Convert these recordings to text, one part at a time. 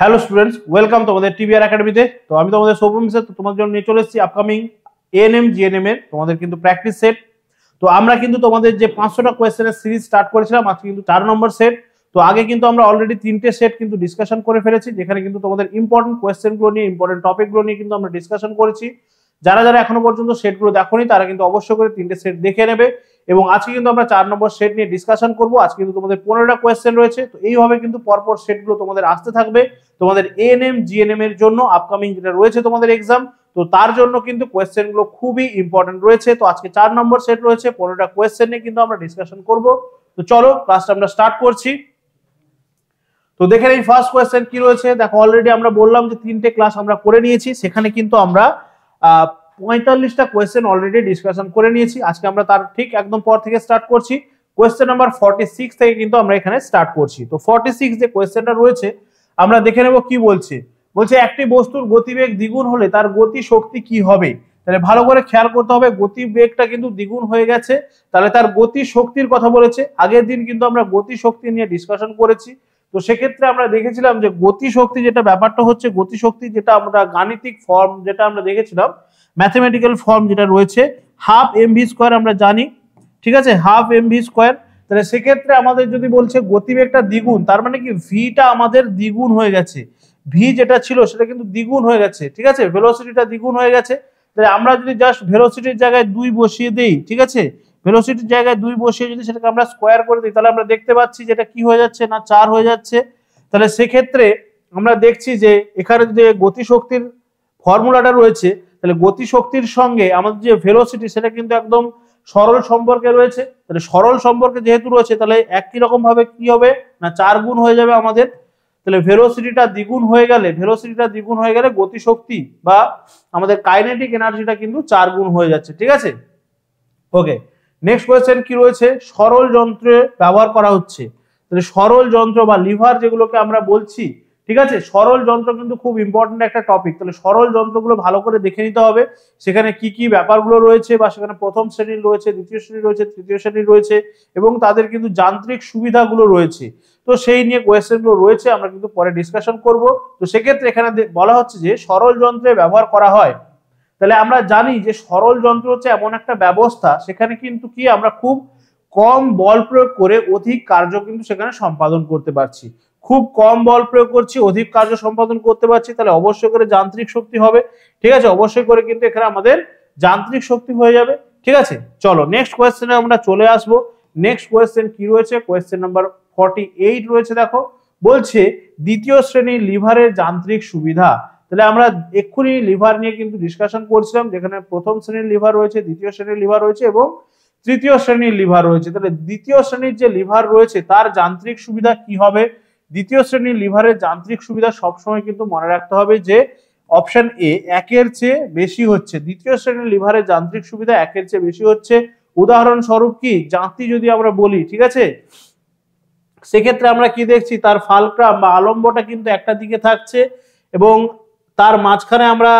Hello students, welcome তোমাদের TBR একাডেমিতে। তো আমি তোমাদের সৌম্য মিশ্র, তো তোমাদের জন্য নিয়ে চলে এসেছি আপকামিং এএনএম জিএনএম এর তোমাদের কিন্তু প্র্যাকটিস সেট। তো আমরা কিন্তু তোমাদের যে 500টা কোয়েশ্চেনের সিরিজ স্টার্ট করেছিলাম, আজকে কিন্তু 4 নম্বর সেট। তো আগে কিন্তু আমরা অলরেডি 3টে সেট কিন্তু ডিসকাশন করে ফেলেছি, যেখানে কিন্তু তোমাদের ইম্পর্টেন্ট কোয়েশ্চেনগুলো নিয়ে, ইম্পর্টেন্ট টপিকগুলো নিয়ে কিন্তু আমরা ডিসকাশন করেছি। যারা যারা এখনো পর্যন্ত সেটগুলো দেখোনি তারা কিন্তু অবশ্যই করে 3টে সেট দেখে নেবে। এবং আজকে কিন্তু আমরা 4 নম্বর সেট নিয়ে ডিসকাশন করব। আজকে কিন্তু তোমাদের 15টা কোয়েশ্চেন রয়েছে। তো এইভাবে কিন্তু পরপর সেটগুলো তোমাদের আসতে থাকবে তোমাদের এএনএম জিএনএম এর জন্য আপকামিং যেটা রয়েছে তোমাদের এক্সাম। তো তার জন্য কিন্তু কোয়েশ্চেন গুলো খুবই ইম্পর্টেন্ট রয়েছে। তো আজকে 4 নম্বর সেট রয়েছে, 15টা কোয়েশ্চেন নিয়ে কিন্তু আমরা ডিসকাশন করব। তো চলো ক্লাসটা আমরা স্টার্ট করছি। তো দেখে এই ফার্স্ট কোয়েশ্চেন কি রয়েছে। দেখো, অলরেডি আমরা বললাম যে 3টে ক্লাস আমরা করে নিয়েছি, সেখানে কিন্তু আমরা 45টা কোয়েশ্চেন অলরেডি ডিসকাশন করে নিয়েছি। আজকে আমরা তার ঠিক একদম পর থেকে স্টার্ট করছি। কোয়েশ্চেন নাম্বার 46 থেকে কিন্তু আমরা এখানে স্টার্ট করছি। তো 46 যে কোয়েশ্চেনটা রয়েছে আমরা দেখে নেব কি বলছে। বলছে একটি বস্তুর গতিবেগ দ্বিগুণ হলে তার গতি শক্তি কি হবে। তাহলে ভালো করে খেয়াল করতে হবে, গতিবেগটা কিন্তু দ্বিগুণ হয়ে গেছে, তাহলে তার গতি শক্তির কথা বলেছে। আগের দিন কিন্তু আমরা গতি শক্তি নিয়ে ডিসকাশন করেছি। তো সেক্ষেত্রে আমরা দেখেছিলাম যে গতি শক্তি যেটা ব্যাপারটা হচ্ছে, গতি শক্তি যেটা আমরা গাণিতিক ফর্ম যেটা আমরা দেখেছিলাম, ম্যাথমেটিক্যাল ফর্ম যেটা রয়েছে হাফ এমভি স্কোয়ার আমরা জানি, ঠিক আছে, হাফ এমভি স্কোয়ার। তাহলে সেক্ষেত্রে আমাদের যদি বলছে গতিবেগটা দ্বিগুণ, তার মানে কি ভিটা আমাদের দ্বিগুণ হয়ে গেছে, ভি যেটা ছিল সেটা কিন্তু দ্বিগুণ হয়ে গেছে, ঠিক আছে, ভেলোসিটিটা দ্বিগুণ হয়ে গেছে। তাহলে আমরা যদি জাস্ট ভেলোসিটির জায়গায় 2 বসিয়ে দেই, ঠিক আছে, ভেলোসিটির জায়গায় 2 বসিয়ে যদি সেটাকে আমরা স্কোয়ার করে দিই, তাহলে আমরা দেখতে পাচ্ছি যেটা কি হয়ে যাচ্ছে না 4 হয়ে যাচ্ছে। তাহলে সেক্ষেত্রে আমরা দেখছি যে এখানে যে গতিশক্তির ফর্মুলাটা রয়েছে, তাহলে গতিশক্তির সঙ্গে আমাদের যে ভেলোসিটি সেটা কিন্তু একদম সরল সম্পর্কে রয়েছে। তাহলে সরল সম্পর্কে যেহেতু রয়েছে, তাহলে একই রকম ভাবে কি হবে না 4 গুণ হয়ে যাবে আমাদের। তাহলে ভেলোসিটিটা দ্বিগুণ হয়ে গেলে গতিশক্তি বা আমাদের কাইনেটিক এনার্জিটা কিন্তু 4 গুণ হয়ে যাচ্ছে, ঠিক আছে। ওকে, নেক্সট কোয়েশ্চেন কি রয়েছে, সরল যন্ত্রে ব্যবহার করা হচ্ছে। তাহলে সরল যন্ত্র বা লিভার যেগুলোকে আমরা বলছি, ঠিক আছে, সরল যন্ত্র কিন্তু খুব ইম্পর্টেন্ট একটা টপিক। তাহলে সরল যন্ত্রগুলো ভালো করে দেখে নিতে হবে, সেখানে কি কি ব্যাপারগুলো রয়েছে, বা সেখানে প্রথম শ্রেণীর রয়েছে, দ্বিতীয় শ্রেণীর রয়েছে, তৃতীয় শ্রেণীর রয়েছে, এবং তাদের কিন্তু যান্ত্রিক সুবিধাগুলো রয়েছে। তো সেই নিয়ে কোয়েশ্চেনগুলো রয়েছে, আমরা কিন্তু পরে ডিসকাশন করব। তো সেক্ষেত্রে এখানে বলা হচ্ছে যে সরল যন্ত্রে ব্যবহার করা হয়। তাহলে আমরা জানি যে সরল যন্ত্র হচ্ছে এমন একটা ব্যবস্থা, সেখানে কিন্তু কি আমরা খুব কম বল প্রয়োগ করে অধিক কার্য কিন্তু সেখানে সম্পাদন করতে পারছি। খুব কম বল প্রয়োগ করছি, অধিক কার্য সম্পাদন করতে পারছি, তাহলে অবশ্যই করে যান্ত্রিক শক্তি হবে, ঠিক আছে, অবশ্যই করে কিন্তু এখানে আমাদের যান্ত্রিক শক্তি হয়ে যাবে, ঠিক আছে। চলো নেক্সট কোয়েশ্চেনে আমরা চলে আসবো। নেক্সট কোয়েশ্চেন কি রয়েছে, কোয়েশ্চেন নাম্বার 48 রয়েছে। দেখো, বলছে দ্বিতীয় শ্রেণীর লিভারের যান্ত্রিক সুবিধা। তাহলে আমরা এক্ষুনি লিভার নিয়ে কিন্তু ডিসকাশন করছিলাম, যেখানে প্রথম শ্রেণীর লিভার রয়েছে, দ্বিতীয় শ্রেণীর লিভার রয়েছে এবং তৃতীয় শ্রেণীর লিভার রয়েছে। তাহলে দ্বিতীয় শ্রেণীর যে লিভার রয়েছে তার যান্ত্রিক সুবিধা কি হবে। দ্বিতীয় শ্রেণীর লিভারের যান্ত্রিক সুবিধা সবসময় কিন্তু মনে রাখতে হবে যে অপশন এ একের চেয়ে বেশি হচ্ছে। দ্বিতীয় শ্রেণীর লিভারের যান্ত্রিক সুবিধা একের চেয়ে বেশি হচ্ছে। উদাহরণস্বরূপ কি, জাতি যদি আমরা বলি, ঠিক আছে, সেক্ষেত্রে আমরা কি দেখছি, তার ফালক্রাম বা আলম্বটা কিন্তু একটা দিকে থাকছে এবং তার মাঝখানে আমরা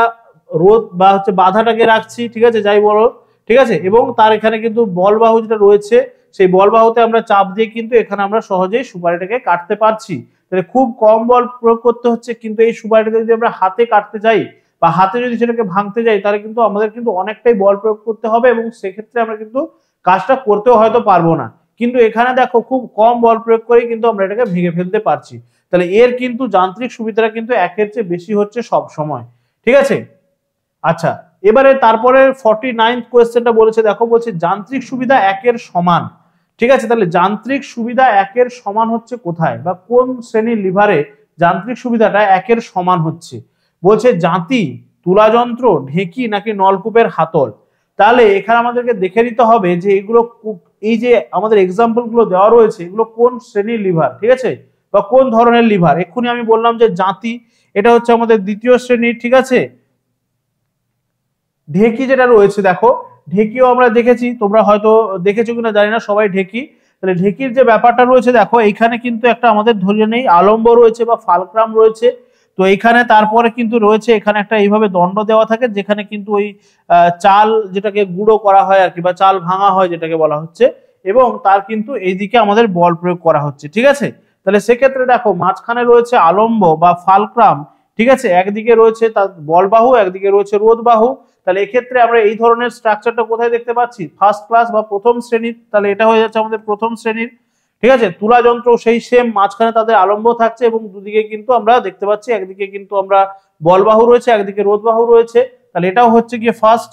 রোধ বা হচ্ছে বাধাটাকে রাখছি, ঠিক আছে, যাই বলো, ঠিক আছে, এবং তার এখানে কিন্তু বলবাহু যেটা রয়েছে, সেই বলবাহুতে আমরা চাপ দিয়ে কিন্তু এখানে আমরা সহজেই সুপারিটাকে কাটতে পারছি। তাহলে খুব কম বল প্রয়োগ করতে হচ্ছে, কিন্তু এই সুপারিটাকে যদি আমরা হাতে কাটতে যাই বা হাতে যদি সেটাকে ভাঙতে যাই, তাহলে কিন্তু আমাদের কিন্তু অনেকটাই বল প্রয়োগ করতে হবে এবং সেক্ষেত্রে আমরা কিন্তু কাজটা করতেও হয়তো পারবো না। কিন্তু এখানে দেখো খুব কম বল প্রয়োগ করেই কিন্তু আমরা এটাকে ভেঙে ফেলতে পারছি। তাহলে এর কিন্তু যান্ত্রিক সুবিধাটা কিন্তু একের চেয়ে বেশি হচ্ছে সব সময়, ঠিক আছে। আচ্ছা, এবারে তারপরে 49 কোয়েশ্চেনটা বলেছে, দেখো, বলছে যান্ত্রিক সুবিধা একের সমান, ঠিক আছে। তাহলে যান্ত্রিক সুবিধা একের সমান হচ্ছে কোথায় বা কোন শ্রেণীর লিভারে যান্ত্রিক সুবিধাটা একের সমান হচ্ছে। বলছে জাতি, তুলা যন্ত্র, ঢেঁকি নাকি নলকূপের হাতল। তাহলে এখানে আমাদেরকে দেখে নিতে হবে যে এগুলো, এই যে আমাদের এক্সাম্পল গুলো দেওয়া রয়েছে, এগুলো কোন শ্রেণীর লিভার, ঠিক আছে, বা কোন ধরনের লিভার। এক্ষুনি আমি বললাম যে জাতি, এটা হচ্ছে আমাদের দ্বিতীয় শ্রেণীর, ঠিক আছে। ঢেঁকি যেটা রয়েছে, দেখো, ঢেঁকিও আমরা দেখেছি, তোমরা হয়তো দেখেছো কিনা জানি না সবাই ঢেঁকি। তাহলে ঢেঁকির যে ব্যাপারটা রয়েছে, দেখো এইখানে কিন্তু একটা আমাদের ধরে নেই আলম্ব রয়েছে বা ফালক্রাম রয়েছে। তো এইখানে তারপরে কিন্তু রয়েছে এখানে একটা এইভাবে দণ্ড দেওয়া থাকে, যেখানে কিন্তু ওই চাল যেটাকে গুঁড়ো করা হয় আর কি, বা চাল ভাঙা হয় যেটাকে বলা হচ্ছে, এবং তার কিন্তু এইদিকে আমাদের বল প্রয়োগ করা হচ্ছে, ঠিক আছে। তাহলে সেক্ষেত্রে দেখো মাঝখানে রয়েছে আলম্ব বা ফালক্রাম, ঠিক আছে, একদিকে রয়েছে তার বলবাহু, একদিকে রয়েছে রোধবাহু। তাহলে এক্ষেত্রে আমরা এই ধরনের স্ট্রাকচারটা কোথায় দেখতে পাচ্ছি? ফার্স্ট ক্লাস বা প্রথম শ্রেণীর। তাহলে এটা হয়ে যাচ্ছে আমাদের প্রথম শ্রেণীর, ঠিক আছে। তুলা যন্ত্র সেই সেম, মাঝখানে তাদের আলম্ব থাকছে এবং দুদিকে কিন্তু আমরা দেখতে পাচ্ছি একদিকে কিন্তু আমরা বলবাহু রয়েছে, একদিকে রোধবাহু রয়েছে। তাহলে এটাও হচ্ছে গিয়ে ফার্স্ট,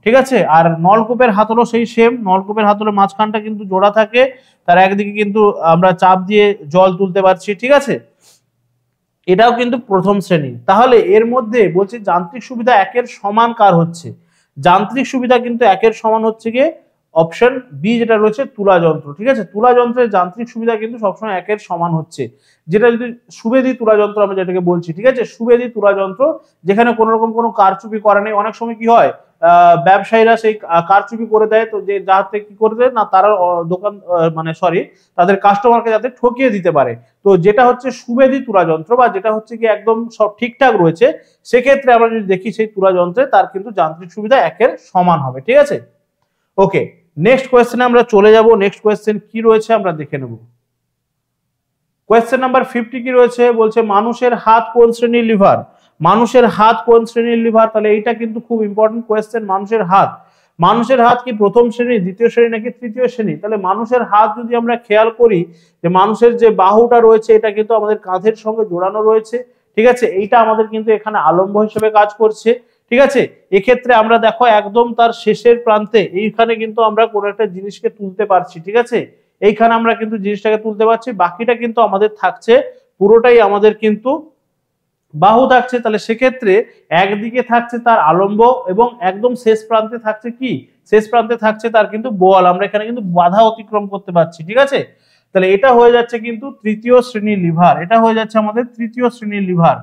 ঠিক আছে। আর নলকূপের হাতলও সেই সেম, নলকূপের হাতলের মাঝখানটা কিন্তু জোড়া থাকে, তার একদিকে কিন্তু আমরা চাপ দিয়ে জল তুলতে পারছি, ঠিক আছে। এটাও কিন্তু প্রথম শ্রেণী। তাহলে এর মধ্যে বলছি যান্ত্রিক সুবিধা একের সমান কার হচ্ছে? যান্ত্রিক সুবিধা কিন্তু একের সমান হচ্ছে গিয়ে অপশন বি যেটা রয়েছে তুলা যন্ত্র, ঠিক আছে। তুলা যন্ত্রের যান্ত্রিক সুবিধা কিন্তু সবসময় একের সমান হচ্ছে। যেটা যদি সুবেদী তুলা যন্ত্র আমরা যেটাকে বলছি, ঠিক আছে, সুবেদী তুলা যন্ত্র, যেখানে কোনো রকম কোনো কারচুপি করা নেই। অনেক সময় কি হয়, ব্যবসায়ীরা সেই কারচুপি করে দেয়, তো যে যাতে কি করে দেয় না, তারা দোকান মানে সরি তাদের কাস্টমারকে যাতে ঠকিয়ে দিতে পারে। তো যেটা হচ্ছে সুবেদী তুলা যন্ত্র বা যেটা হচ্ছে কি একদম সব ঠিকঠাক রয়েছে, সেক্ষেত্রে আমরা যদি দেখি সেই তুলা যন্ত্রে তার কিন্তু যান্ত্রিক সুবিধা একের সমান হবে, ঠিক আছে। ওকে, নেক্সট কোয়েশ্চেনে আমরা চলে যাব। নেক্সট কোয়েশ্চেন কি রয়েছে আমরা দেখে নেব। কোয়েশ্চেন নাম্বার 50 কি রয়েছে? বলছে মানুষের হাত কোন শ্রেণীর লিভার? মানুষের হাত কোন শ্রেণীর লিভার? তাহলে এইটা কিন্তু খুব ইম্পর্টেন্ট কোয়েশ্চেন। মানুষের হাত, মানুষের হাত কি প্রথম শ্রেণী, দ্বিতীয় শ্রেণী নাকি তৃতীয় শ্রেণী? তাহলে মানুষের হাত যদি আমরা খেয়াল করি, যে মানুষের যে বাহুটা রয়েছে এটা কিন্তু আমাদের কাঁধের সঙ্গে জোড়ানো রয়েছে, ঠিক আছে। এইটা আমাদের কিন্তু এখানে আলম্ব হিসেবে কাজ করছে, ঠিক আছে। এক্ষেত্রে আমরা দেখো একদম তার শেষের প্রান্তে এইখানে কিন্তু আমরা কোনো একটা জিনিসকে তুলতে পারছি, ঠিক আছে। এইখানে আমরা কিন্তু জিনিসটাকে তুলতে পারছি, বাকিটা কিন্তু আমাদের থাকছে পুরোটাই আমাদের কিন্তু বাহু থাকছে। তাহলে সেক্ষেত্রে একদিকে থাকছে তার আলম্ব এবং একদম শেষ প্রান্তে থাকছে কি? শেষ প্রান্তে থাকছে তার কিন্তু বল। আমরা এখানে কিন্তু বাধা অতিক্রম করতে পারছি, ঠিক আছে। তাহলে এটা হয়ে যাচ্ছে কিন্তু তৃতীয় শ্রেণীর লিভার, এটা হয়ে যাচ্ছে আমাদের তৃতীয় শ্রেণীর লিভার,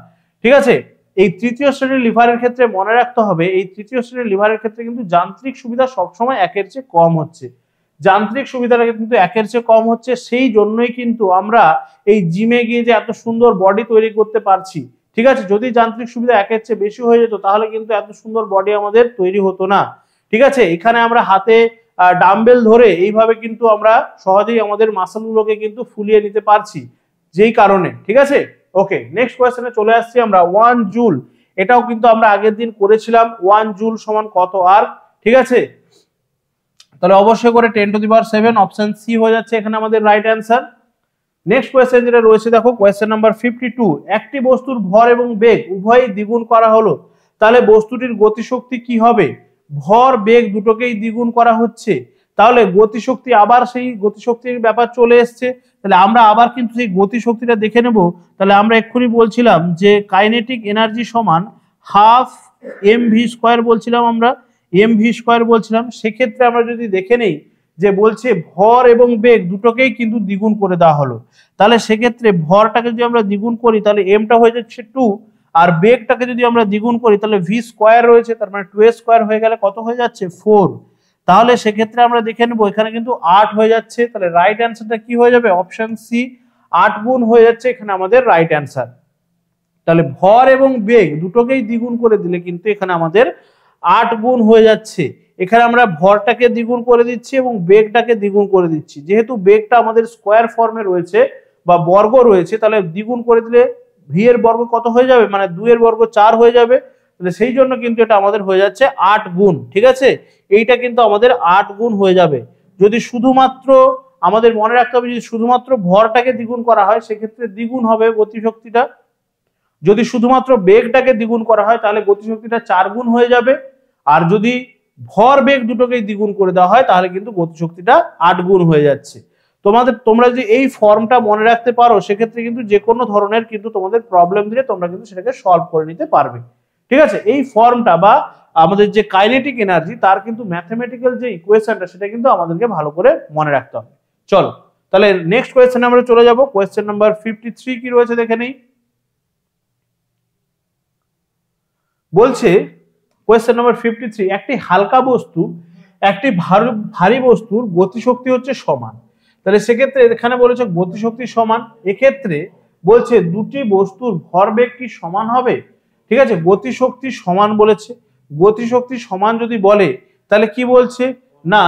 ঠিক আছে। এই তৃতীয় শ্রেণীর লিভারের ক্ষেত্রে মনে রাখতে হবে, এই তৃতীয় শ্রেণীর লিভারের ক্ষেত্রে কিন্তু যান্ত্রিক সুবিধা সবসময় একের চেয়ে কম হচ্ছে। যান্ত্রিক সুবিধাটা কিন্তু একের চেয়ে কম হচ্ছে, সেই জন্যই কিন্তু আমরা এই জিমে গিয়ে যে এত সুন্দর বডি তৈরি করতে পারছি, ঠিক আছে। যদি যান্ত্রিক সুবিধা একের চেয়ে বেশি হয়ে যেত তাহলে কিন্তু এত সুন্দর বডি আমাদের তৈরি হতো না, ঠিক আছে। এখানে আমরা হাতে ডাম্বেল ধরে এইভাবে কিন্তু আমরা সহজেই আমাদের মাসলগুলোকে কিন্তু ফুলিয়ে নিতে পারছি যেই কারণে, ঠিক আছে। ওকে, নেক্সট কোয়েশ্চেনে চলে আসছি আমরা। 1 জুল, এটাও কিন্তু আমরা আগের দিন করেছিলাম। 1 জুল সমান কত আর, ঠিক আছে। তাহলে অবশ্যই করে 10 to the power 7, option C হয়ে যাচ্ছে এখানে আমাদের রাইট অ্যান্সার। নেক্সট কোয়েশ্চেন যেটা রয়েছে দেখো, কোয়েশ্চেন নাম্বার 52, একটি বস্তুর ভর এবং বেগ উভয়ই দ্বিগুণ করা হলো, তাহলে বস্তুটির গতিশক্তি কি হবে? ভর বেগ দুটোকেই দ্বিগুণ করা হচ্ছে, তাহলে গতিশক্তি, আবার সেই গতিশক্তির ব্যাপার চলে এসছে। তাহলে আমরা আবার কিন্তু সেই গতিশক্তিটা দেখে নেব। তাহলে আমরা এক্ষুনি বলছিলাম যে কাইনেটিক এনার্জি সমান হাফ mv স্কয়ার বলছিলাম, আমরা mv স্কয়ার বলছিলাম। সেক্ষেত্রে আমরা যদি দেখে নেই যে বলছে ভর এবং বেগ দুটোকেই কিন্তু দ্বিগুণ করে দেওয়া হলো, তাহলে সেক্ষেত্রে ভরটাকে যদি আমরা দ্বিগুণ করি তাহলে এমটা হয়ে যাচ্ছে 2, আর বেগটাকে যদি আমরা দ্বিগুণ করি তাহলে ভি স্কয়ার রয়েছে, তার মানে 2a স্কয়ার হয়ে গেলে কত হয়ে যাচ্ছে? 4। তাহলে সেক্ষেত্রে আমরা দেখে নেবো এখানে কিন্তু 8 হয়ে যাচ্ছে। তাহলে রাইট অ্যান্সারটা কি হয়ে যাবে? অপশন সি, 8 গুণ হয়ে যাচ্ছে এখানে আমাদের রাইট অ্যান্সার। তাহলে ভর এবং বেগ দুটোকেই দ্বিগুণ করে দিলে কিন্তু এখানে আমাদের 8 গুণ হয়ে যাচ্ছে। এখানে আমরা ভরটাকে দ্বিগুণ করে দিচ্ছি এবং বেগটাকে দ্বিগুণ করে দিচ্ছি। যেহেতু বেগটা আমাদের স্কয়ার ফর্মে রয়েছে বা বর্গ রয়েছে, তাহলে দ্বিগুণ করে দিলে ভি এর বর্গ কত হয়ে যাবে? মানে 2 এর বর্গ 4 হয়ে যাবে। তাহলে সেই জন্য কিন্তু এটা আমাদের হয়ে যাচ্ছে 8 গুণ, ঠিক আছে। এইটা কিন্তু আমাদের 8 গুণ হয়ে যাবে। যদি শুধুমাত্র আমাদের মনে রাখতে হবে, যদি শুধুমাত্র ভরটাকে দ্বিগুণ করা হয় সেক্ষেত্রে দ্বিগুণ হবে গতিশক্তিটা। যদি শুধুমাত্র বেগটাকে দ্বিগুণ করা হয় তাহলে গতিশক্তিটা 4 গুণ হয়ে যাবে। আর যদি ভর বেগ দুটোকেই দ্বিগুণ করে দেওয়া হয় তাহলে কিন্তু গতিশক্তিটা 8 গুণ হয়ে যাচ্ছে। তোমরা যদি এই ফর্মটা মনে রাখতে পারো সেক্ষেত্রে কিন্তু যে কোনো ধরনের কিন্তু তোমাদের প্রবলেম দিলে তোমরা কিন্তু সেটাকে সলভ করে নিতে পারবে, ঠিক আছে। এই ফর্মটা বা আমাদের যে কাইনেটিক এনার্জি তার কিন্তু ম্যাথমেটিক্যাল যে ইকুয়েশনটা সেটা কিন্তু আমাদেরকে ভালো করে মনে রাখতে হবে। চলো তাহলে নেক্সট কোয়েশ্চেনে আমরা চলে যাব। কোয়েশ্চেন নাম্বার 53 কি রয়েছে দেখে নেই। বলছে কোয়েশ্চেন নাম্বার 53, একটি হালকা বস্তু একটি ভারী বস্তুর গতিশক্তি হচ্ছে সমান। তাহলে সেক্ষেত্রে এখানে বলেছে গতিশক্তি সমান, এক্ষেত্রে বলছে দুটি বস্তুর ভরবেগ কি সমান হবে? ঠিক আছে, গতিশক্তি সমান বলেছে। গতিশক্তি সমান যদি বলে তাহলে কি বলছে না,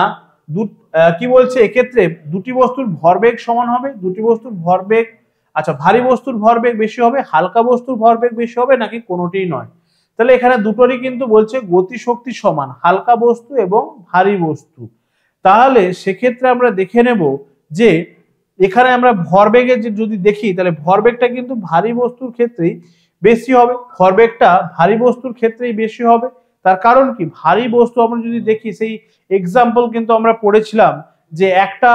কি বলছে এক্ষেত্রে দুটি বস্তুর ভরবেগ সমান হবে, দুটি বস্তুর ভরবেগ, আচ্ছা ভারী বস্তুর ভরবেগ বেশি হবে, হালকা বস্তুর ভরবেগ বেশি হবে নাকি কোনোটিই নয়। তাহলে এখানে দুটোরই কিন্তু বলছে গতিশক্তি সমান, হালকা বস্তু এবং ভারী বস্তু। তাহলে সেক্ষেত্রে আমরা দেখে নেব যে এখানে আমরা ভরবেগের যদি দেখি তাহলে ভরবেগটা কিন্তু ভারী বস্তুর ক্ষেত্রেই বেশি হবে, ভরবেগটা ভারী বস্তুর ক্ষেত্রেই বেশি হবে। তার কারণ কি, ভারী বস্তু আমরা যদি দেখি সেই এক্সাম্পল কিন্তু আমরা পড়েছিলাম যে একটা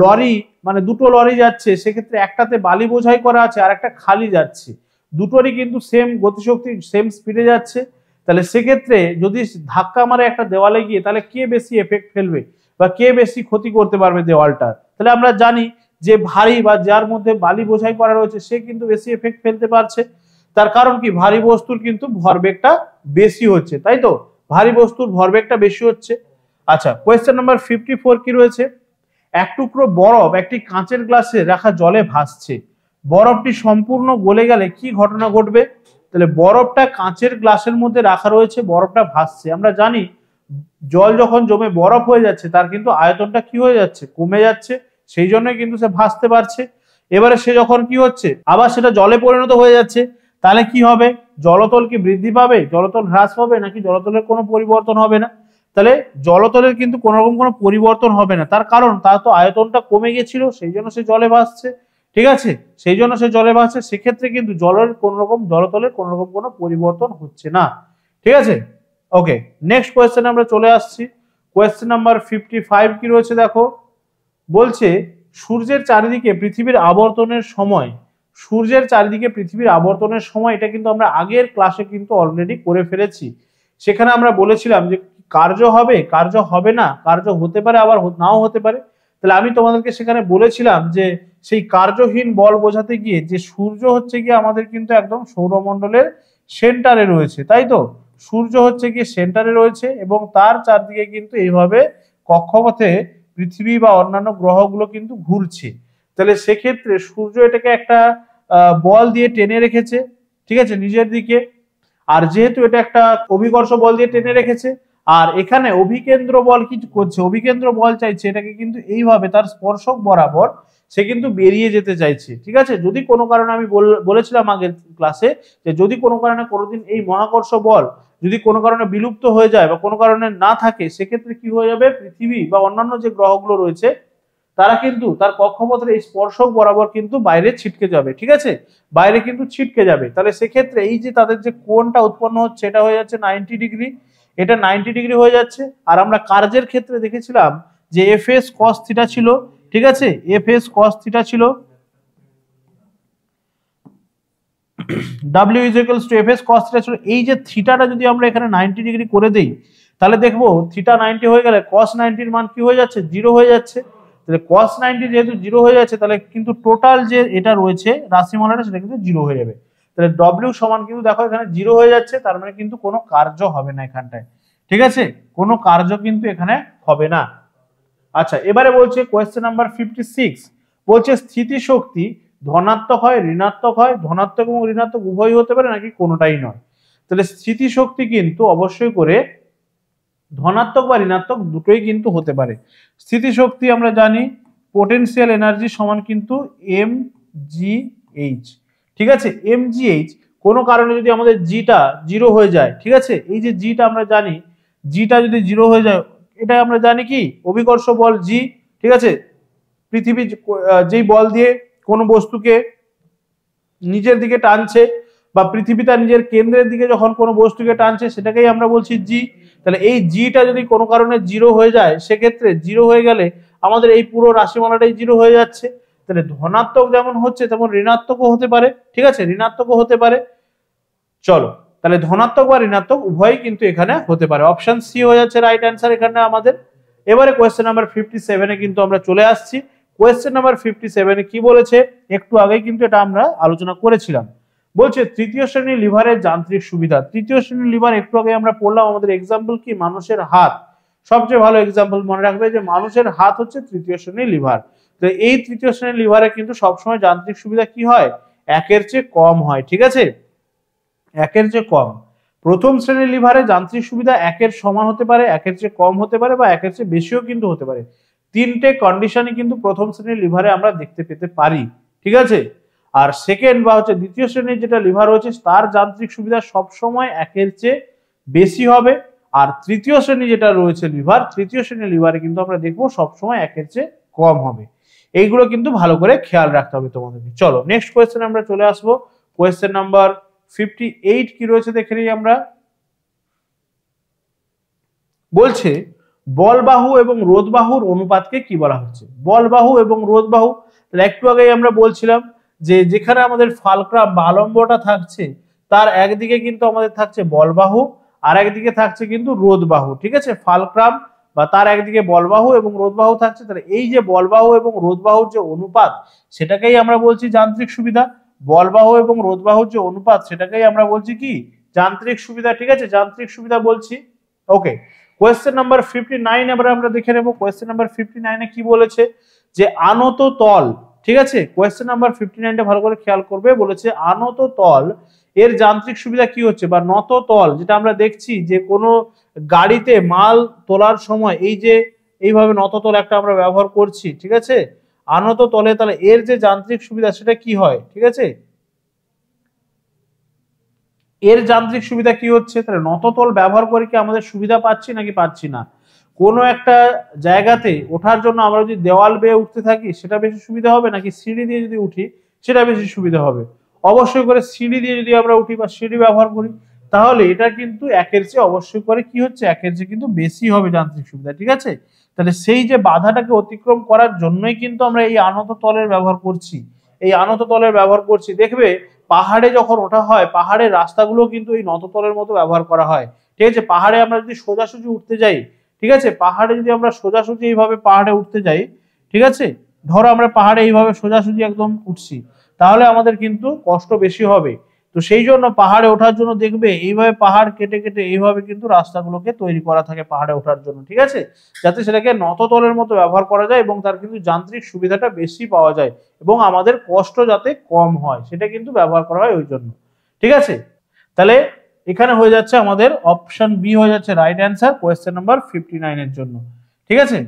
লরি মানে দুটো লরি যাচ্ছে, সেক্ষেত্রে একটাতে বালি বোঝাই করা আছে আর একটা খালি যাচ্ছে, দুটোরই কিন্তু সেম গতিশক্তি সেম স্পিডে যাচ্ছে। তাহলে সেক্ষেত্রে যদি ধাক্কা মারে একটা দেওয়ালে গিয়ে তাহলে কে বেশি এফেক্ট ফেলবে বা কে বেশি ক্ষতি করতে পারবে দেওয়ালটার, তাহলে আমরা জানি যে ভারী বা যার মধ্যে বালি বোঝাই করা রয়েছে সে কিন্তু বেশি এফেক্ট ফেলতে পারছে। তার কারণ কি, ভারী বস্তুর কিন্তু ভরবেগটা বেশি হচ্ছে, তাই তো, ভারী বস্তুর ভরবেগটা বেশি হচ্ছে। আচ্ছা, কোয়েশ্চেন নাম্বার 54 কি রয়েছে, এক টুকরো বরফ একটি কাঁচের গ্লাসে রাখা জলে ভাসছে, বরফটি সম্পূর্ণ গলে গেলে কি ঘটনা ঘটবে। তাহলে বরফটা কাঁচের গ্লাসের মধ্যে রাখা রয়েছে, বরফটা ভাসছে, আমরা জানি জল যখন জমে বরফ হয়ে যাচ্ছে তার কিন্তু আয়তনটা কি হয়ে যাচ্ছে, কমে যাচ্ছে, সেই জন্যই কিন্তু সে ভাসতে পারছে। এবারে সে যখন কি হচ্ছে আবার সেটা জলে পরিণত হয়ে যাচ্ছে, তাহলে কি হবে, জলতল কি বৃদ্ধি পাবে, জলতল হ্রাস পাবে নাকি জলতলের কোনো পরিবর্তন হবে না। তাহলে জলতলের কিন্তু কোনো রকম কোনো পরিবর্তন হবে না, তার কারণ তার তো আয়তনটা কমে গেছিল, সেই জন্য সে জলে ভাসছে, ঠিক আছে, সেই জন্য সে জলে ভাসছে। সেক্ষেত্রে কিন্তু জলের কোন রকম জলতলের কোন রকম কোনো পরিবর্তন হচ্ছে না, ঠিক আছে। ওকে, নেক্সট কোয়েশ্চেন আমরা চলে আসছি। কোয়েশ্চেন নাম্বার 55 কি রয়েছে দেখো, বলছে সূর্যের চারিদিকে পৃথিবীর আবর্তনের সময়, সূর্যের চারিদিকে পৃথিবীর আবর্তনের সময়, এটা কিন্তু আমরা আগের ক্লাসে কিন্তু অলরেডি করে ফেলেছি। সেখানে আমরা বলেছিলাম যে কার্য হবে, কার্য হবে না, কার্য হতে পারে আবার নাও হতে পারে। তাহলে আমি তোমাদেরকে সেখানে বলেছিলাম যে সেই কার্যহীন বল বোঝাতে গিয়ে যে সূর্য হচ্ছে গিয়ে আমাদের কিন্তু একদম সৌরমণ্ডলের সেন্টারে রয়েছে, তাই তো, সূর্য হচ্ছে গিয়ে সেন্টারে রয়েছে এবং তার চারদিকে কিন্তু এইভাবে কক্ষপথে পৃথিবী বা অন্যান্য গ্রহগুলো কিন্তু ঘুরছে। তাহলে সেক্ষেত্রে সূর্য এটাকে একটা বল দিয়ে টেনে রেখেছে, ঠিক আছে, নিজের দিকে, আর যেহেতু এটা একটা অভিকর্ষ বল দিয়ে টেনে রেখেছে, আর এখানে অভিকেন্দ্র বল কি করছে, অভিকেন্দ্র বল চাইছে এটাকে কিন্তু এইভাবে তার স্পর্শক বরাবর সে কিন্তু বেরিয়ে যেতে চাইছে, ঠিক আছে। যদি কোনো কারণে আমি বলেছিলাম আগের ক্লাসে যে যদি কোনো কারণে কোনোদিন এই মহাকর্ষ বল যদি কোনো কারণে বিলুপ্ত হয়ে যায় বা কোনো কারণে না থাকে, সেক্ষেত্রে কি হয়ে যাবে, পৃথিবী বা অন্যান্য যে গ্রহগুলো রয়েছে তারা কিন্তু তার কক্ষপথের এই স্পর্শক বরাবর কিন্তু বাইরে ছিটকে যাবে, ঠিক আছে, বাইরে কিন্তু ছিটকে যাবে। তাহলে সেক্ষেত্রে এই যে তাদের যে কোণটা উৎপন্ন হচ্ছে এটা হয়ে যাচ্ছে 90 ডিগ্রি, এটা 90 ডিগ্রি হয়ে যাচ্ছে। আর আমরা কার্যের ক্ষেত্রে দেখেছিলাম যে এফএস কস থিটা ছিল, ঠিক আছে, এফএস কস থিটা ছিল, W is equals to fs cos theta ছিল। এই যে থিটাটা যদি আমরা এখানে 90 ডিগ্রি করে দেই তাহলে দেখবো থিটা 90 হয়ে গেলে cos 90 এর মান কি হয়ে যাচ্ছে, 0 হয়ে যাচ্ছে। তাহলে cos 90 যেহেতু 0 হয়ে যাচ্ছে তাহলে কিন্তু টোটাল যে এটা রয়েছে রাশিমালাটা সেটা কিন্তু 0 হয়ে যাবে। তাহলে W সমান কিন্তু দেখো এখানে 0 হয়ে যাচ্ছে, তার মানে কিন্তু কোনো কার্য হবে না এখানটায়, ঠিক আছে, কোনো কার্য কিন্তু এখানে হবে না। আচ্ছা, এবারে বলছে কোয়েশ্চেন নাম্বার 56, বলছে স্থিতিশক্তি ধনাত্মক হয়, ঋণাত্মক হয়, ধনাত্মক এবং ঋণাত্মক উভয়ই হতে পারে নাকি কোনোটাই নয়। তাহলে স্থিতিশক্তি কিন্তু অবশ্যই করে ধনাত্মক বা ঋণাত্মক দুটোই কিন্তু হতে পারে। স্থিতিশক্তি আমরা জানি পোটেনশিয়াল এনার্জি সমান কিন্তু mgh, ঠিক আছে, mgh, কোনো কারণে যদি আমাদের জিটা 0 হয়ে যায়, ঠিক আছে, এই যে জিটা আমরা জানি, জিটা যদি 0 হয়ে যায়, এটা আমরা জানি কি অভিকর্ষ বল জি, ঠিক আছে, পৃথিবী যেই বল দিয়ে কোনো বস্তুকে নিজের দিকে টানছে বা পৃথিবী তার নিজের কেন্দ্রের দিকে যখন কোনো বস্তুকে টানছে সেটাকেই আমরা বলছি জি। তাহলে এই জিটা যদি কোনো কারণে 0 হয়ে যায়, সেক্ষেত্রে 0 হয়ে গেলে আমাদের এই পুরো রাশিমালাটাই 0 হয়ে যাচ্ছে। তাহলে ধনাত্মক যেমন হচ্ছে তেমন ঋণাত্মকও হতে পারে, ঠিক আছে, ঋণাত্মকও হতে পারে। চলো, তাহলে ধনাত্মক বা ঋণাত্মক উভয়ই কিন্তু এখানে হতে পারে, অপশন সি হয়ে যাচ্ছে রাইট অ্যান্সার এখানে আমাদের। এবারে কোয়েশ্চেন নাম্বার 57 এ কিন্তু আমরা চলে আসছি। কোয়েশ্চেন নাম্বার 57 এ কি বলেছে, একটু আগেই কিন্তু এটা আমরা আলোচনা করেছিলাম। বলছে তৃতীয় শ্রেণীর লিভারের যান্ত্রিক সুবিধা। তৃতীয় শ্রেণীর লিভার একটু আগে আমরা পড়লাম, আমাদের এক্সাম্পল কি, মানুষের হাত, সবচেয়ে ভালো এক্সাম্পল মনে রাখবে যে মানুষের হাত হচ্ছে তৃতীয় শ্রেণীর লিভার। তো এই তৃতীয় শ্রেণীর লিভারে কিন্তু সবসময় যান্ত্রিক সুবিধা কি হয়, একের চেয়ে কম হয়, ঠিক আছে, একের চেয়ে কম। প্রথম শ্রেণীর লিভারে যান্ত্রিক সুবিধা একের সমান হতে পারে, একের চেয়ে কম হতে পারে বা একের চেয়ে বেশিও কিন্তু হতে পারে। তিনটে কন্ডিশনই কিন্তু প্রথম শ্রেণীর লিভারে আমরা দেখতে পেতে পারি, ঠিক আছে। আর সেকেন্ড বা হচ্ছে দ্বিতীয় শ্রেণীর যেটা লিভার রয়েছে তার যান্ত্রিক সুবিধা সবসময় একের চেয়ে বেশি হবে। আর তৃতীয় শ্রেণী যেটা রয়েছে লিভার, তৃতীয় শ্রেণীর লিভারে কিন্তু আমরা দেখবো সবসময় একের চেয়ে কম হবে। এইগুলো কিন্তু ভালো করে খেয়াল রাখতে হবে তোমাদেরকে। চলো নেক্সট কোয়েশ্চেন আমরা চলে আসবো। কোয়েশ্চেন নাম্বার 58 কি রয়েছে দেখে নিই আমরা। বলছে বলবাহু এবং রোধবাহুর অনুপাতকে কি বলা হচ্ছে? বলবাহু এবং রোধবাহু, তাহলে একটু আগেই আমরা বলছিলাম যে যেখানে আমাদের ফালক্রাম বা আলম্বটা থাকছে তার একদিকে কিন্তু আমাদের থাকছে বলবাহু আর একদিকে থাকছে কিন্তু রোধবাহু, ঠিক আছে। ফালক্রাম বা তার একদিকে বলবাহু এবং রোধবাহু থাকছে, তাহলে এই যে বলবাহু এবং রোধবাহুর যে অনুপাত সেটাকেই আমরা বলছি যান্ত্রিক সুবিধা। বলবাহু এবং রোধবাহুর যে অনুপাত সেটাকেই আমরা বলছি কি? যান্ত্রিক সুবিধা, ঠিক আছে, যান্ত্রিক সুবিধা বলছি। ওকে, কোয়েশ্চেন নাম্বার 59 এবার আমরা দেখে নেব। কোয়েশ্চেন নাম্বার 59 এ কি বলেছে? যে আনত তল, ঠিক আছে। কোয়েশ্চেন নাম্বার 59টা ভালো করে খেয়াল করবে। বলেছে আনত তল এর যান্ত্রিক সুবিধা কি হচ্ছে, বা নত তল যেটা আমরা দেখছি যে কোনো গাড়িতে মাল তোলার সময় এই যে এইভাবে নত তল একটা আমরা ব্যবহার করছি, ঠিক আছে, আনত তলে, তাহলে এর যে যান্ত্রিক সুবিধা সেটা কি হয়, ঠিক আছে। এর যান্ত্রিক সুবিধা কি হচ্ছে? তাহলে নততল ব্যবহার করে কি আমাদের সুবিধা পাচ্ছি নাকি পাচ্ছি না? কোনো একটা জায়গাতে ওঠার জন্য আমরা যদি দেওয়াল বেয়ে উঠতে থাকি সেটা বেশি সুবিধা হবে নাকি সিঁড়ি দিয়ে যদি উঠি সেটা বেশি সুবিধা হবে? অবশ্যই করে সিঁড়ি দিয়ে যদি আমরা উঠি বা সিঁড়ি ব্যবহার করি তাহলে এটা কিন্তু একের চেয়ে অবশ্যই করে কি হচ্ছে, একের চেয়ে কিন্তু বেশি হবে যান্ত্রিক সুবিধা, ঠিক আছে। তাহলে সেই যে বাধাটাকে অতিক্রম করার জন্যই কিন্তু আমরা এই আনত তলের ব্যবহার করছি, এই আনত তলের ব্যবহার করছি। দেখবে পাহাড়ে যখন ওঠা হয় পাহাড়ের রাস্তাগুলো কিন্তু এই নততলের মতো ব্যবহার করা হয়, ঠিক আছে। পাহাড়ে আমরা যদি সোজাসুজি উঠতে যাই, ঠিক আছে, পাহাড়ে যদি আমরা সোজাসুজি এইভাবে পাহাড়ে উঠতে যাই, ঠিক আছে, ধরো আমরা পাহাড়ে এইভাবে সোজাসুজি একদম উঠছি, তাহলে আমাদের কিন্তু কষ্ট বেশি হবে। তো সেই জন্য পাহাড়ে ওঠার জন্য দেখবে এইভাবে পাহাড় কেটে কেটে এইভাবে কিন্তু রাস্তাগুলোকে তৈরি করা থাকে পাহাড়ে ওঠার জন্য, ঠিক আছে, যাতে সেটাকে নততলের মতো ব্যবহার করা যায় এবং তার কিন্তু যান্ত্রিক সুবিধাটা বেশি পাওয়া যায় এবং আমাদের কষ্ট যাতে কম হয় সেটা কিন্তু ব্যবহার করা হয় ওই জন্য, ঠিক আছে। তাহলে এখানে হয়ে যাচ্ছে আমাদের অপশন বি হয়ে যাচ্ছে রাইট অ্যান্সার কোয়েশ্চেন নাম্বার 59 এর জন্য, ঠিক আছে।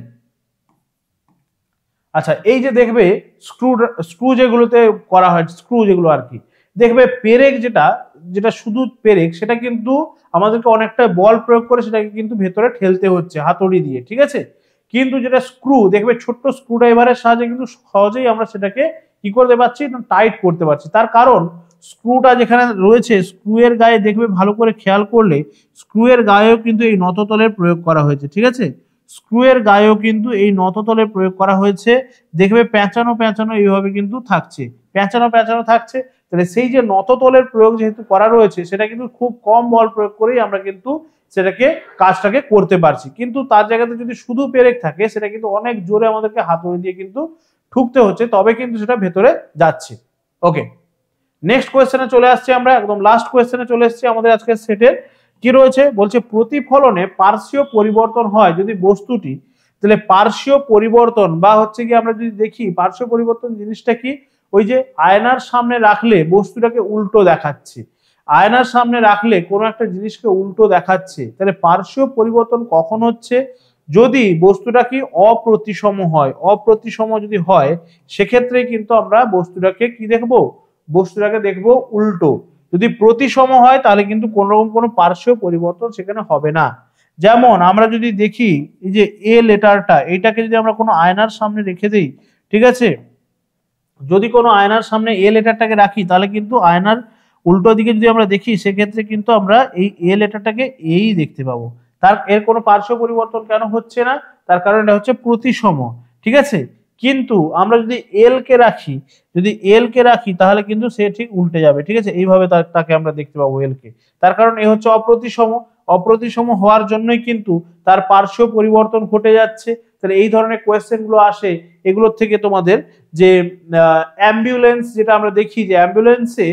আচ্ছা, এই যে দেখবে স্ক্রু স্ক্রু যেগুলোতে করা হয়, স্ক্রু যেগুলো আর কি, দেখবে পেরেক যেটা যেটা শুধু পেরেক সেটা কিন্তু আমাদেরকে অনেকটা বল প্রয়োগ করে সেটাকে কিন্তু ভেতরে ঠেলতে হচ্ছে হাতুড়ি দিয়ে, ঠিক আছে। কিন্তু যেটা স্ক্রু দেখবে ছোট্ট স্ক্রু ড্রাইভারের সাহায্যে কিন্তু সহজেই আমরা সেটাকে কি করতে পারছি, টাইট করতে পারছি। তার কারণ স্ক্রুটা যেখানে রয়েছে স্ক্রু এর গায়ে দেখবে ভালো করে খেয়াল করলে স্ক্রু এর গায়েও কিন্তু এই নততলের প্রয়োগ করা হয়েছে, ঠিক আছে। স্ক্রু এর গায়েও কিন্তু এই নততলের প্রয়োগ করা হয়েছে। দেখবে পেঁচানো পেঁচানো এইভাবে কিন্তু থাকছে, পেঁচানো পেঁচানো থাকছে। তাহলে সেই যে নততলের প্রয়োগ যেহেতু করা রয়েছে সেটা কিন্তু খুব কম বল প্রয়োগ করেই আমরা কিন্তু সেটাকে কাজটাকে করতে পারছি। কিন্তু তার জায়গাতে যদি শুধু পেরেক থাকে সেটা কিন্তু অনেক জোরে আমাদেরকে হাতুড়ি দিয়ে কিন্তু ঠুকতে হচ্ছে, তবে কিন্তু সেটা ভেতরে যাচ্ছে। ওকে, নেক্সট কোয়েশ্চেনে চলে আসছে আমরা, একদম লাস্ট কোয়েশ্চেনে চলে এসেছি আমাদের আজকের সেটের। কি রয়েছে? বলছে প্রতিফলনে পার্শ্বীয় পরিবর্তন হয় যদি বস্তুটি, তাহলে পার্শ্বীয় পরিবর্তন বা হচ্ছে কি আমরা যদি দেখি পার্শ্বীয় পরিবর্তন জিনিসটা কি, ওই যে আয়নার সামনে রাখলে বস্তুটাকে উল্টো দেখাচ্ছে, আয়নার সামনে রাখলে কোনো একটা জিনিসকে উল্টো দেখাচ্ছে, তাহলে পার্শ্বীয় পরিবর্তন কখন হচ্ছে? যদি বস্তুটা কি অপ্রতিসম হয়। অপ্রতিসম যদি হয় সেক্ষেত্রে কিন্তু আমরা বস্তুটাকে কি দেখবো, বস্তুটাকে দেখবো উল্টো। যদি প্রতিসম হয় তাহলে কিন্তু কোন রকম কোনো পার্শ্বীয় পরিবর্তন সেখানে হবে না। যেমন আমরা যদি দেখি এই যে এ লেটারটা, এইটাকে যদি আমরা কোনো আয়নার সামনে রেখে দিই, ঠিক আছে, যদি কোনো আয়নার সামনে এ লেটারটাকে রাখি তাহলে কিন্তু আয়নার উল্টো দিকে যদি আমরা দেখি সেক্ষেত্রে কিন্তু আমরা এই এ লেটারটাকে এই দেখতে পাবো। তার এর কোনো পার্শ্ব পরিবর্তন কেন হচ্ছে না? তার কারণ এটা হচ্ছে প্রতিসম, ঠিক আছে। কিন্তু আমরা যদি এল কে রাখি, যদি এল কে রাখি তাহলে কিন্তু সে ঠিক উল্টে যাবে, ঠিক আছে, এইভাবে তাকে আমরা দেখতে পাবো এল কে। তার কারণ এ হচ্ছে অপ্রতিসম, অপ্রতিসম হওয়ার জন্যই কিন্তু তার পার্শ্ব পরিবর্তন ঘটে যাচ্ছে। তাহলে এই ধরনের কোয়েশ্চেন গুলো আসে, এগুলোর থেকে তোমাদের যে অ্যাম্বুলেন্স যেটা আমরা দেখি যে অ্যাম্বুলেন্সে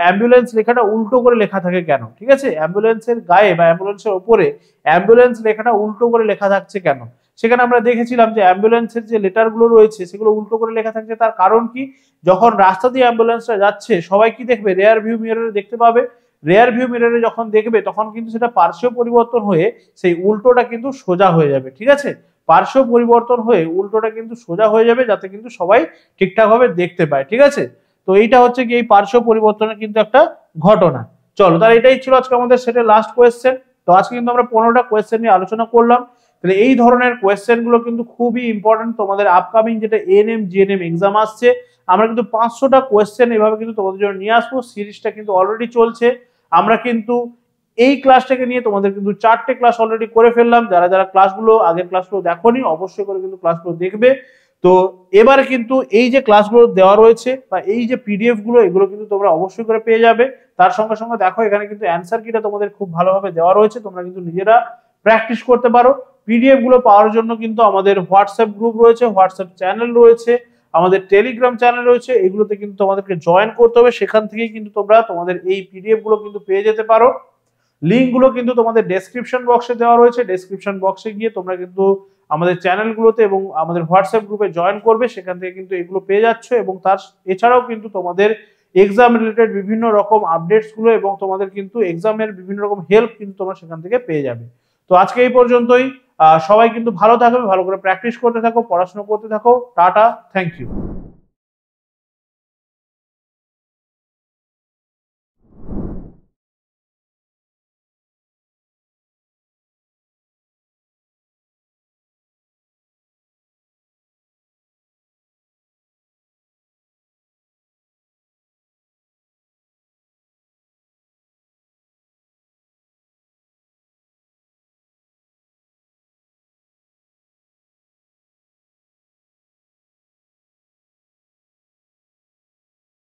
অ্যাম্বুলেন্স লেখাটা উল্টো করে লেখা থাকে কেন, ঠিক আছে, অ্যাম্বুলেন্সের গায়ে বা অ্যাম্বুলেন্সের উপরে অ্যাম্বুলেন্স লেখাটা উল্টো করে লেখা থাকছে কেন? সেখানে আমরা দেখেছিলাম যে অ্যাম্বুলেন্সের যে লেটারগুলো রয়েছে সেগুলো উল্টো করে লেখা থাকছে। তার কারণ কি, যখন রাস্তা দিয়ে অ্যাম্বুলেন্সটা যাচ্ছে সবাই কি দেখবে, রেয়ার ভিউ মিররে দেখতে পাবে রেয়ার ভিউ মিররে যখন দেখবে তখন কিন্তু সেটা পার্শ্ব পরিবর্তন হয়ে সেই উল্টোটা কিন্তু সোজা হয়ে যাবে, ঠিক আছে? পার্শ্ব পরিবর্তন হয়ে উল্টোটা কিন্তু সোজা হয়ে যাবে, যাতে কিন্তু সবাই ঠিকঠাক ভাবে দেখতে পায়, ঠিক আছে? তো এইটা হচ্ছে কি এই পার্শ্ব পরিবর্তনের কিন্তু একটা ঘটনা। চলো, তাহলে এটাই ছিল আজকে আমাদের সেটা লাস্ট কোয়েশ্চেন। তো আজকে কিন্তু আমরা 15টা কোয়েশ্চেন নিয়ে আলোচনা করলাম। তাহলে এই ধরনের কোয়েশ্চেন গুলো কিন্তু খুবই ইম্পর্টেন্ট তোমাদের আপকামিং যেটা এএনএম জিএনএম এক্সাম আসছে। আমরা কিন্তু 500টা কোয়েশ্চেন এভাবে কিন্তু তোমাদের জন্য নিয়ে আসবো। সিরিজটা কিন্তু অলরেডি চলছে। আমরা কিন্তু এই ক্লাসটাকে নিয়ে তোমাদের কিন্তু 4টে ক্লাস অলরেডি করে ফেললাম। যারা যারা ক্লাসগুলো আগের ক্লাসগুলো দেখোনি অবশ্যই করে কিন্তু ক্লাসগুলো দেখবে। তো এবারে কিন্তু এই যে ক্লাসগুলো দেওয়া রয়েছে বা এই যে পিডিএফ গুলো, এগুলো কিন্তু তোমরা অবশ্যই করে পেয়ে যাবে। তার সঙ্গে সঙ্গে দেখো এখানে কিন্তু অ্যান্সার কিটা তোমাদের খুব ভালোভাবে দেওয়া রয়েছে, তোমরা কিন্তু নিজেরা প্র্যাকটিস করতে পারো। পিডিএফ গুলো পাওয়ার জন্য কিন্তু আমাদের হোয়াটসঅ্যাপ গ্রুপ রয়েছে, হোয়াটসঅ্যাপ চ্যানেল রয়েছে, আমাদের টেলিগ্রাম চ্যানেল রয়েছে, এগুলোতে কিন্তু তোমাদেরকে জয়েন করতে হবে। সেখান থেকেই কিন্তু তোমরা তোমাদের এই পিডিএফ গুলো কিন্তু পেয়ে যেতে পারো। লিঙ্ক গুলো কিন্তু তোমাদের ডেসক্রিপশন বক্সে দেওয়া রয়েছে। ডেসক্রিপশন বক্সে গিয়ে তোমরা কিন্তু আমাদের চ্যানেলগুলোতে এবং আমাদের হোয়াটসঅ্যাপ গ্রুপে জয়েন করবে, সেখান থেকে কিন্তু এগুলো পেয়ে যাচ্ছ। এবং তার এছাড়াও কিন্তু তোমাদের এক্সাম রিলেটেড বিভিন্ন রকম আপডেটস গুলো এবং তোমাদের কিন্তু এক্সামের বিভিন্ন রকম হেল্প কিন্তু তোমরা সেখান থেকে পেয়ে যাবে। তো আজকে এই পর্যন্তই। সবাই কিন্তু ভালো থাকবে, ভালো করে প্র্যাকটিস করতে থাকো, পড়াশোনা করতে থাকো। Tata, thank you.